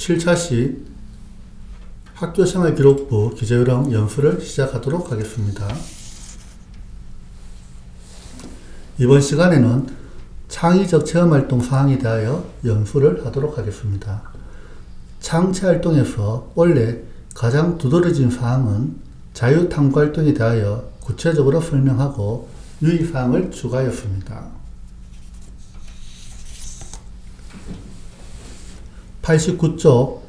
7차 시 학교생활기록부 기재요령 연수를 시작하도록 하겠습니다. 이번 시간에는 창의적 체험활동 사항에 대하여 연수를 하도록 하겠습니다. 창체활동에서 원래 가장 두드러진 사항은 자유탐구활동에 대하여 구체적으로 설명하고 유의사항을 추가하였습니다. 89쪽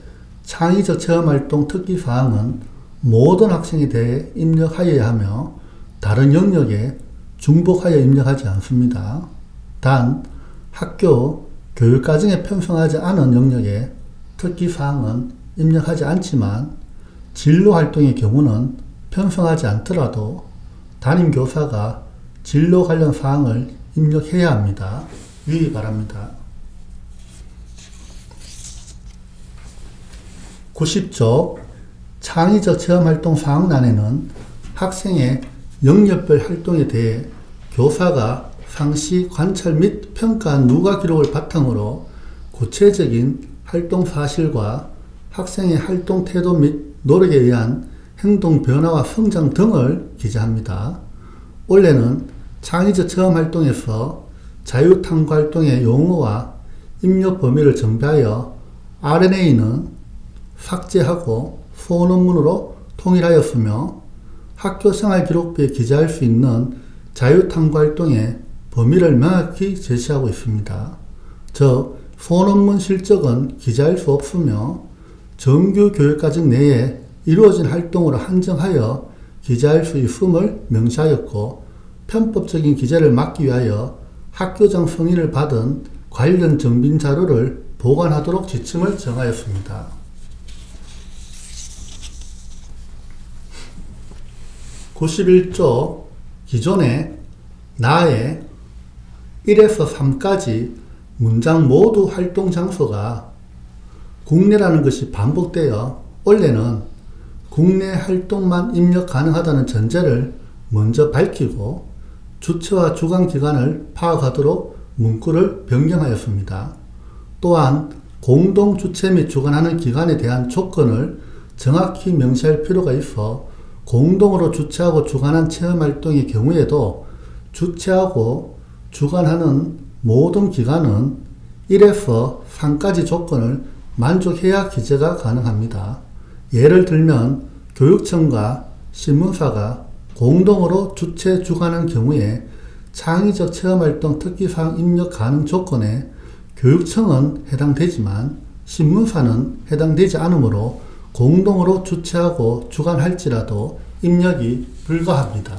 창의적 체험활동 특기사항은 모든 학생에 대해 입력하여야 하며 다른 영역에 중복하여 입력하지 않습니다. 단 학교 교육과정에 편성하지 않은 영역에 특기사항은 입력하지 않지만 진로활동의 경우는 편성하지 않더라도 담임교사가 진로 관련 사항을 입력해야 합니다. 유의 바랍니다. 90쪽 창의적 체험활동 사항란에는 학생의 영역별 활동에 대해 교사가 상시 관찰 및 평가한 누가 기록을 바탕으로 구체적인 활동 사실과 학생의 활동 태도 및 노력에 의한 행동 변화와 성장 등을 기재합니다. 원래는 창의적 체험활동에서 자유탐구활동의 용어와 입력 범위를 정비하여 R&A는 삭제하고 소논문으로 통일하였으며 학교생활기록부에 기재할 수 있는 자유탐구활동의 범위를 명확히 제시하고 있습니다. 즉 소논문 실적은 기재할 수 없으며 정규 교육과정 내에 이루어진 활동으로 한정하여 기재할 수 있음을 명시하였고 편법적인 기재를 막기 위하여 학교장 승인을 받은 관련 정빈 자료를 보관하도록 지침을 정하였습니다. (91쪽) 기존에 나의 1에서 3까지 문장 모두 활동 장소가 국내라는 것이 반복되어 원래는 국내 활동만 입력 가능하다는 전제를 먼저 밝히고 주체와 주관 기관을 파악하도록 문구를 변경하였습니다. 또한 공동 주체 및 주관하는 기관에 대한 조건을 정확히 명시할 필요가 있어 공동으로 주체하고 주관한 체험활동의 경우에도 주체하고 주관하는 모든 기관은 1에서 3까지 조건을 만족해야 기재가 가능합니다. 예를 들면 교육청과 신문사가 공동으로 주체 주관하는 경우에 창의적 체험활동 특기사항 입력 가능 조건에 교육청은 해당되지만 신문사는 해당되지 않으므로 공동으로 주체하고 주관할지라도 입력이 불가합니다.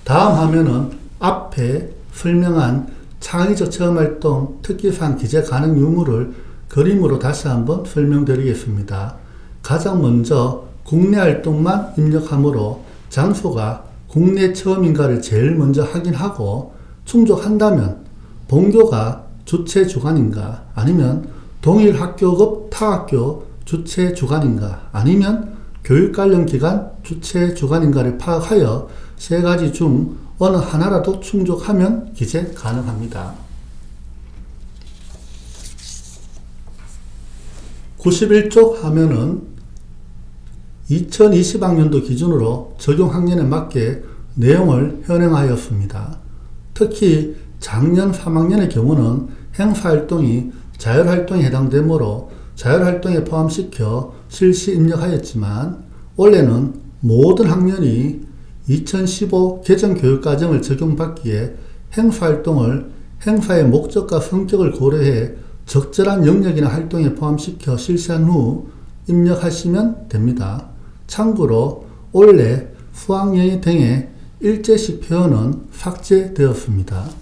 다음 화면은 앞에 설명한 창의적 체험활동 특기사항 기재 가능 유무를 그림으로 다시 한번 설명드리겠습니다. 가장 먼저 국내 활동만 입력하므로 장소가 국내 체험인가를 제일 먼저 확인하고 충족한다면 본교가 주체 주관인가 아니면 동일 학교급 타학교 주체 주관인가 아니면 교육 관련 기관 주체 주관인가를 파악하여 세 가지 중 어느 하나라도 충족하면 기재 가능합니다. 91쪽 화면은 2020학년도 기준으로 적용 학년에 맞게 내용을 현행하였습니다. 특히 작년 3학년의 경우는 행사활동이 자율활동에 해당되므로 자율활동에 포함시켜 실시 입력하였지만 원래는 모든 학년이 2015 개정 교육과정을 적용받기에 행사활동을 행사의 목적과 성격을 고려해 적절한 영역이나 활동에 포함시켜 실시한 후 입력하시면 됩니다. 참고로 올해 수학여행 등의 일제식 표현은 삭제되었습니다.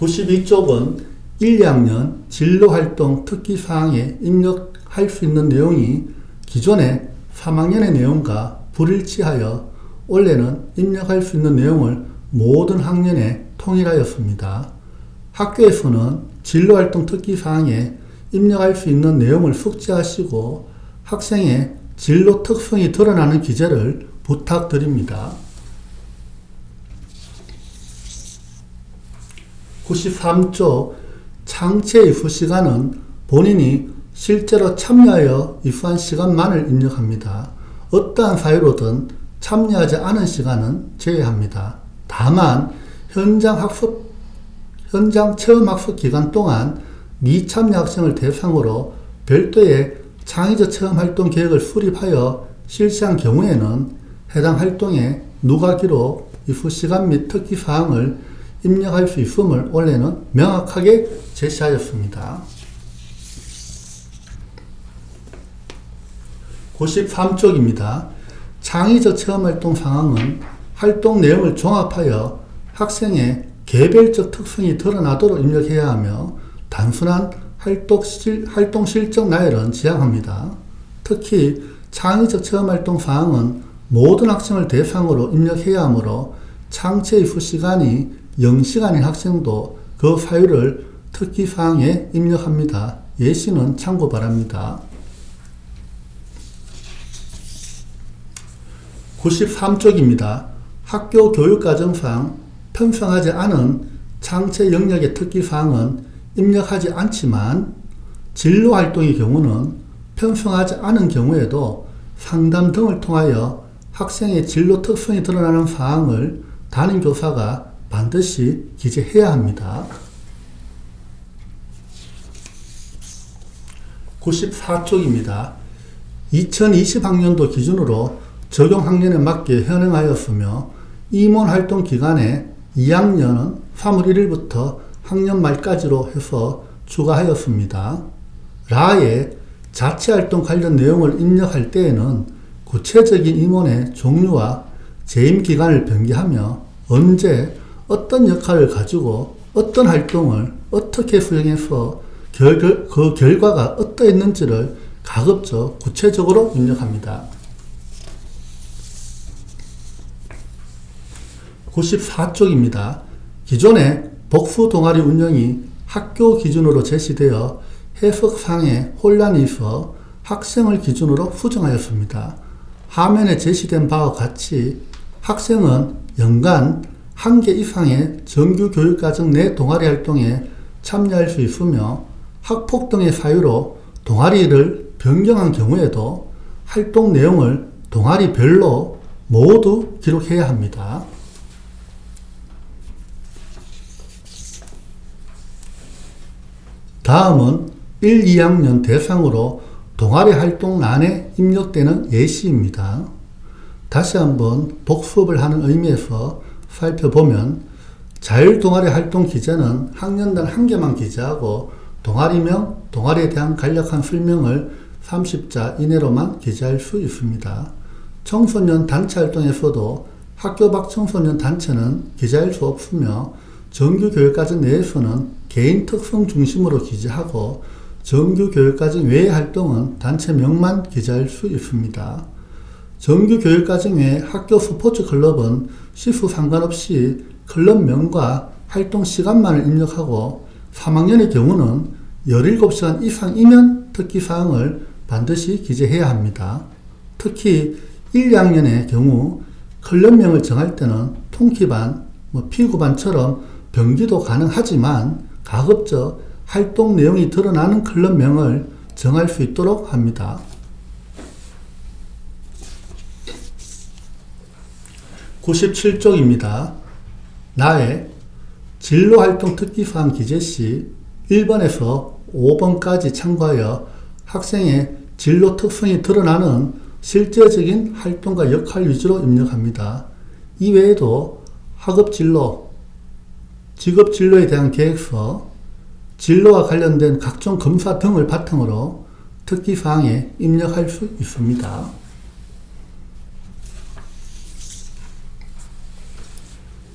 92쪽은 1, 2학년 진로활동 특기사항에 입력할 수 있는 내용이 기존의 3학년의 내용과 불일치하여 원래는 입력할 수 있는 내용을 모든 학년에 통일하였습니다. 학교에서는 진로활동 특기사항에 입력할 수 있는 내용을 숙지하시고 학생의 진로 특성이 드러나는 기재를 부탁드립니다. 93조 창체 이후 시간은 본인이 실제로 참여하여 이후한 시간만을 입력합니다. 어떠한 사유로든 참여하지 않은 시간은 제외합니다. 다만 현장 체험학습 기간 동안 미참여 학생을 대상으로 별도의 창의적 체험활동 계획을 수립하여 실시한 경우에는 해당 활동의 누가 기록, 이후 시간 및 특기사항을 입력할 수 있음을 원래는 명확하게 제시하였습니다. 93쪽입니다. 창의적 체험활동 상황은 활동 내용을 종합하여 학생의 개별적 특성이 드러나도록 입력해야 하며 단순한 활동 실적 나열은 지양합니다. 특히 창의적 체험활동 사항은 모든 학생을 대상으로 입력해야 하므로 창체 이후 시간이 0시간인 학생도 그 사유를 특기사항에 입력합니다. 예시는 참고 바랍니다. 93쪽입니다. 학교 교육과정상 편성하지 않은 창체 영역의 특기사항은 입력하지 않지만 진로활동의 경우는 편성하지 않은 경우에도 상담 등을 통하여 학생의 진로 특성이 드러나는 사항을 담임교사가 반드시 기재해야 합니다. 94쪽입니다. 2020학년도 기준으로 적용학년에 맞게 현행하였으며 임원활동 기간에 2학년은 3월 1일부터 학년 말까지로 해서 추가하였습니다. 라에 자체활동 관련 내용을 입력할 때에는 구체적인 임원의 종류와 재임 기간을 변기하며 언제 어떤 역할을 가지고 어떤 활동을 어떻게 수행해서 그 결과가 어떠했는지를 가급적 구체적으로 입력합니다. 94쪽입니다. 기존의 복수 동아리 운영이 학교 기준으로 제시되어 해석상에 혼란이 있어 학생을 기준으로 수정하였습니다. 화면에 제시된 바와 같이 학생은 연간 1개 이상의 정규 교육과정 내 동아리 활동에 참여할 수 있으며 학폭 등의 사유로 동아리를 변경한 경우에도 활동 내용을 동아리별로 모두 기록해야 합니다. 다음은 1, 2학년 대상으로 동아리 활동란에 입력되는 예시입니다. 다시 한번 복습을 하는 의미에서 살펴보면 자율동아리 활동 기재는 학년당 1개만 기재하고 동아리명, 동아리에 대한 간략한 설명을 30자 이내로만 기재할 수 있습니다. 청소년 단체 활동에서도 학교 밖 청소년 단체는 기재할 수 없으며 정규 교육과정 내에서는 개인 특성 중심으로 기재하고 정규 교육과정 외의 활동은 단체명만 기재할 수 있습니다. 정규 교육과정 외 학교 스포츠 클럽은 시수 상관없이 클럽명과 활동 시간만을 입력하고 3학년의 경우는 17시간 이상이면 특기사항을 반드시 기재해야 합니다. 특히 1, 2학년의 경우 클럽명을 정할 때는 통키반, 피구반처럼 변기도 가능하지만 가급적 활동 내용이 드러나는 클럽명을 정할 수 있도록 합니다. 97쪽입니다. 나의 진로활동 특기사항 기재 시 1번에서 5번까지 참고하여 학생의 진로 특성이 드러나는 실제적인 활동과 역할 위주로 입력합니다. 이외에도 학업진로, 직업진로에 대한 계획서, 진로와 관련된 각종 검사 등을 바탕으로 특기사항에 입력할 수 있습니다.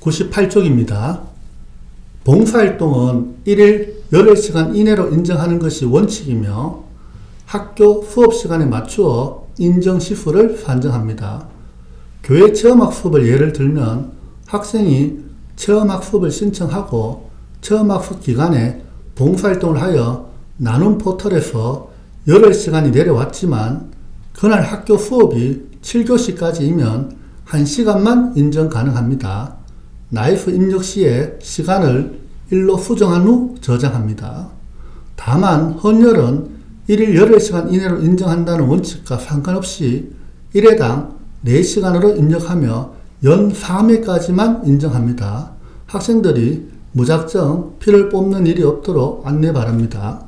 98쪽입니다. 봉사활동은 1일 8시간 이내로 인정하는 것이 원칙이며 학교 수업시간에 맞추어 인정시수를 산정합니다. 교회 체험학습을 예를 들면 학생이 체험학습을 신청하고 체험학습 기간에 봉사활동을 하여 나눔 포털에서 8시간이 내려왔지만 그날 학교 수업이 7교시까지이면 1시간만 인정 가능합니다. 나이프 입력 시에 시간을 1로 수정한 후 저장합니다. 다만 헌혈은 1일 8시간 이내로 인정한다는 원칙과 상관없이 1회당 4시간으로 입력하며 연 3회까지만 인정합니다. 학생들이 무작정 피를 뽑는 일이 없도록 안내 바랍니다.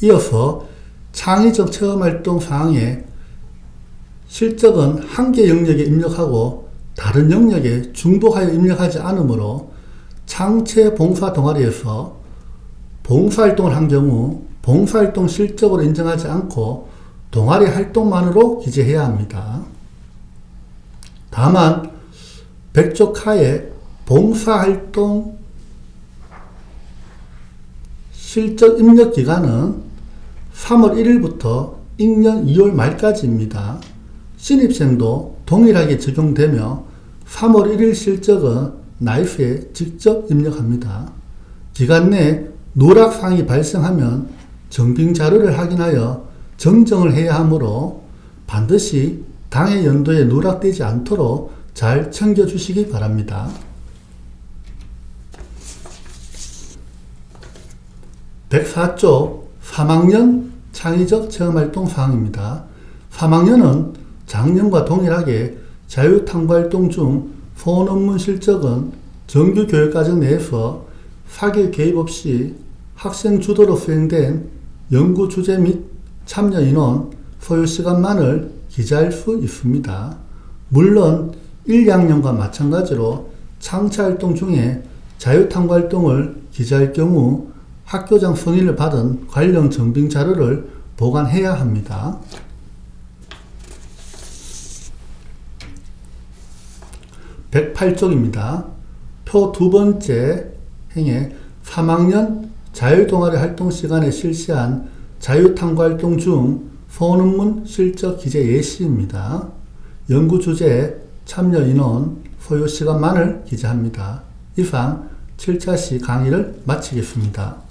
이어서 창의적 체험활동 사항에 실적은 한 개 영역에 입력하고 다른 영역에 중복하여 입력하지 않으므로 창체 봉사 동아리에서 봉사활동을 한 경우 봉사활동 실적으로 인정하지 않고 동아리 활동만으로 기재해야 합니다. 다만 백조카의 봉사활동 실적 입력 기간은 3월 1일부터 익년 2월 말까지입니다. 신입생도 동일하게 적용되며 3월 1일 실적은 나이프에 직접 입력합니다. 기간 내 누락사항이 발생하면 정빙 자료를 확인하여 정정을 해야 하므로 반드시 당해 연도에 누락되지 않도록 잘 챙겨주시기 바랍니다. 104조 3학년 창의적 체험활동 사항입니다. 3학년은 작년과 동일하게 자유탐구활동 중 소논문 실적은 정규 교육과정 내에서 사교 개입 없이 학생 주도로 수행된 연구 주제 및 참여 인원, 소요 시간만을 기재할 수 있습니다. 물론 1, 2학년과 마찬가지로 창체활동 중에 자유탐구활동을 기재할 경우 학교장 승인을 받은 관련 정빙 자료를 보관해야 합니다. 108쪽입니다. 표 두 번째 행에 3학년 자유동아리 활동 시간에 실시한 자유탐구활동 중 소논문 실적 기재 예시입니다. 연구 주제, 참여 인원, 소요 시간만을 기재합니다. 이상 7차 시 강의를 마치겠습니다.